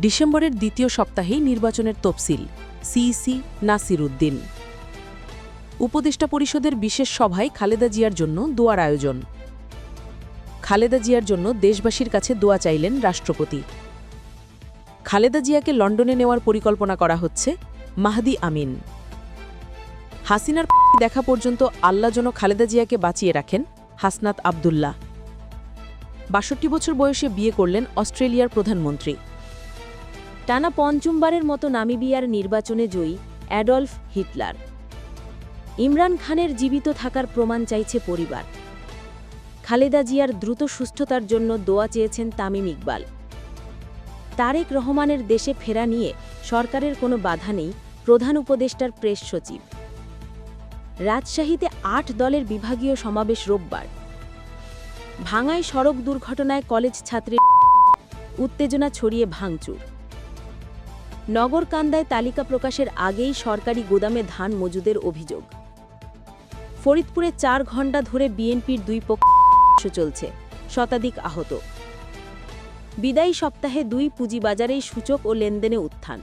ডিসেম্বরের দ্বিতীয় সপ্তাহেই নির্বাচনের তফসিল, সিইসি নাসির উদ্দিন। উপদেষ্টা পরিষদের বিশেষ সভায় খালেদা জিয়ার জন্য দোয়ার আয়োজন। খালেদা জিয়ার জন্য দেশবাসীর কাছে দোয়া চাইলেন রাষ্ট্রপতি। খালেদা জিয়াকে লন্ডনে নেওয়ার পরিকল্পনা করা হচ্ছে, মাহদি আমিন। হাসিনার দেখা পর্যন্ত আল্লাহ যেন খালেদা জিয়াকে বাঁচিয়ে রাখেন, হাসনাত আবদুল্লাহ। ৬২ বছর বয়সে বিয়ে করলেন অস্ট্রেলিয়ার প্রধানমন্ত্রী। টানা পঞ্চমবারের মতো নামিবিয়ার নির্বাচনে জয়ী অ্যাডলফ হিটলার। ইমরান খানের জীবিত থাকার প্রমাণ চাইছে পরিবার। খালেদা জিয়ার দ্রুত সুস্থতার জন্য দোয়া চেয়েছেন তামিম ইকবাল। তারেক রহমানের দেশে ফেরা নিয়ে সরকারের কোনো বাধা নেই, প্রধান উপদেষ্টার প্রেস সচিব। রাজশাহীতে ৮ দলের বিভাগীয় সমাবেশ রোববার। ভাঙায় সড়ক দুর্ঘটনায় কলেজ ছাত্রীর উত্তেজনা ছড়িয়ে ভাঙচুর। নগরকান্দায় তালিকা প্রকাশের আগেই সরকারি গোদামে ধান মজুদের অভিযোগ। ফরিদপুরে ৪ ঘণ্টা ধরে বিএনপির দুই পক্ষ চলছে, শতাধিক আহত। বিদায়ী সপ্তাহে দুই পুঁজিবাজারেই সূচক ও লেনদেনে উত্থান।